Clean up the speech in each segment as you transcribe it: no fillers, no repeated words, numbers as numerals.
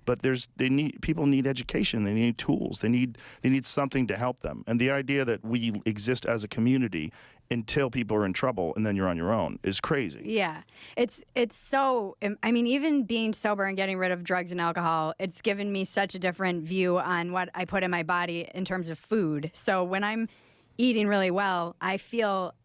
But people need education. They need tools. They need something to help them. And the idea that we exist as a community until people are in trouble and then you're on your own is crazy. Yeah. It's so, I mean, even being sober and getting rid of drugs and alcohol, it's given me such a different view on what I put in my body in terms of food. So when I'm eating really well, I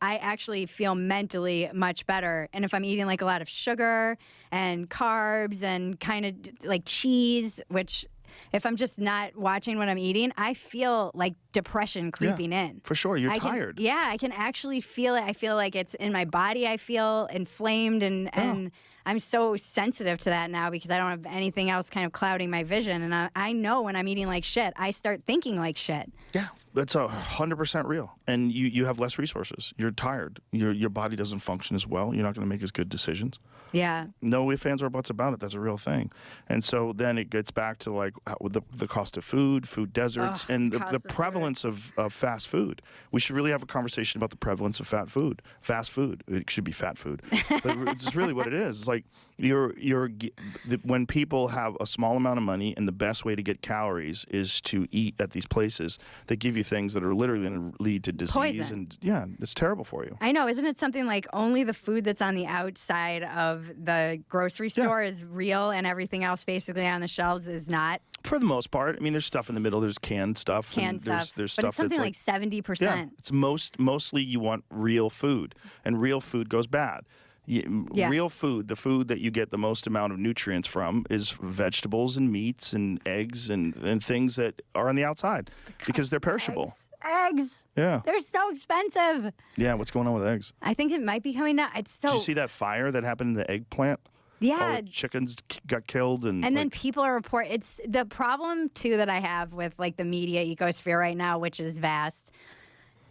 actually feel mentally much better. And if I'm eating like a lot of sugar and carbs and kind of like cheese, which if I'm just not watching what I'm eating, I feel like depression creeping in. For sure. You're tired. I can actually feel it. I feel like it's in my body. I feel inflamed and I'm so sensitive to that now because I don't have anything else kind of clouding my vision. And I know when I'm eating like shit, I start thinking like shit. Yeah, that's 100% real. And you have less resources. You're tired. Your body doesn't function as well. You're not going to make as good decisions. Yeah. No ifs, ands, or buts about it. That's a real thing. And so then it gets back to like the cost of food deserts, and the prevalence of fast food. We should really have a conversation about the prevalence of fast food. It should be fat food. But it's really what it is. It's like when people have a small amount of money and the best way to get calories is to eat at these places that give you things that are literally going to lead to disease. Poison. And it's terrible for you. I know. Isn't it something like only the food that's on the outside of the grocery store is real and everything else basically on the shelves is not? For the most part. I mean, there's stuff in the middle. There's canned stuff. There's stuff but it's something that's like 70%. Yeah, it's mostly you want real food, and real food goes bad. Real food, the food that you get the most amount of nutrients from, is vegetables and meats and eggs and things that are on the outside because they're perishable. Eggs. Yeah. They're so expensive. Yeah, what's going on with eggs? I think it might be coming down. Did you see that fire that happened in the eggplant? Yeah. All the chickens got killed. And then people are reporting. It's the problem, too, that I have with like the media ecosphere right now, which is vast,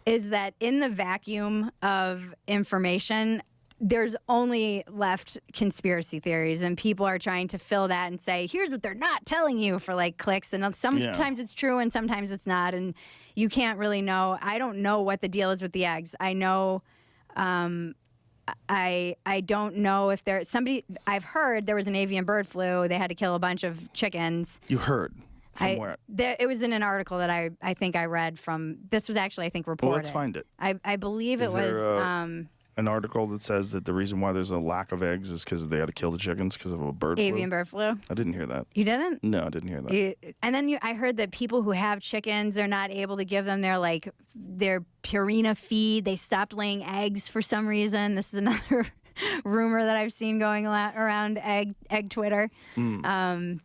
is that in the vacuum of information, there's only left conspiracy theories, and people are trying to fill that and say, here's what they're not telling you for like clicks. And sometimes it's true and sometimes it's not. And you can't really know. I don't know what the deal is with the eggs. I know, I don't know if I've heard there was an avian bird flu. They had to kill a bunch of chickens. You heard? From where? It was in an article that I think I read from. This was actually, I think, reported. Well, let's find it. I believe it was. An article that says that the reason why there's a lack of eggs is because they had to kill the chickens because of a avian bird flu. I didn't hear that. You didn't? No, I didn't hear that. And then I heard that people who have chickens, they're not able to give them their Purina feed. They stopped laying eggs for some reason. This is another rumor that I've seen going around egg Twitter. So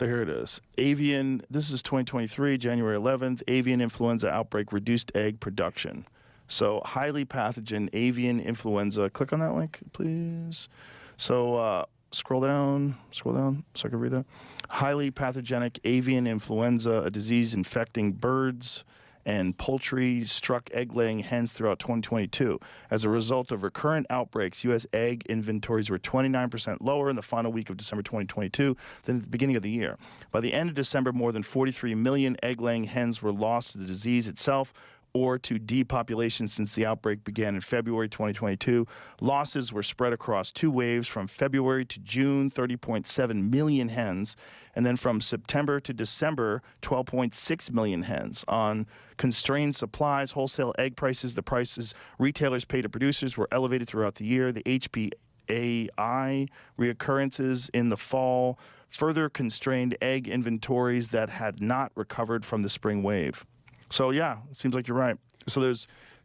here it is. This is 2023, January 11th. Avian influenza outbreak reduced egg production. So highly pathogen avian influenza. Click on that link, please. So scroll down so I can read that. Highly pathogenic avian influenza, a disease infecting birds and poultry, struck egg-laying hens throughout 2022. As a result of recurrent outbreaks, U.S. egg inventories were 29% lower in the final week of December 2022 than at the beginning of the year. By the end of December, more than 43 million egg-laying hens were lost to the disease itself or to depopulation since the outbreak began in February 2022. Losses were spread across two waves from February to June, 30.7 million hens, and then from September to December, 12.6 million hens. On constrained supplies, wholesale egg prices, the prices retailers pay to producers were elevated throughout the year. The HPAI reoccurrences in the fall further constrained egg inventories that had not recovered from the spring wave. So yeah, it seems like you're right. So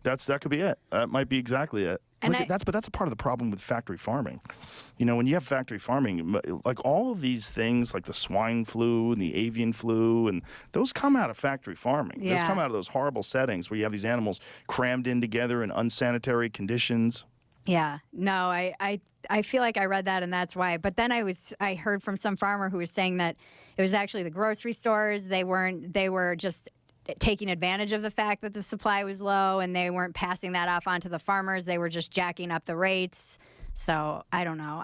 that could be it. That might be exactly it. But that's a part of the problem with factory farming. You know, when you have factory farming, like all of these things, like the swine flu and the avian flu, and those come out of factory farming. Yeah. Those come out of those horrible settings where you have these animals crammed in together in unsanitary conditions. Yeah. No, I feel like I read that and that's why. But then I heard from some farmer who was saying that it was actually the grocery stores. They were just taking advantage of the fact that the supply was low and they weren't passing that off onto the farmers. They were just jacking up the rates. So I don't know.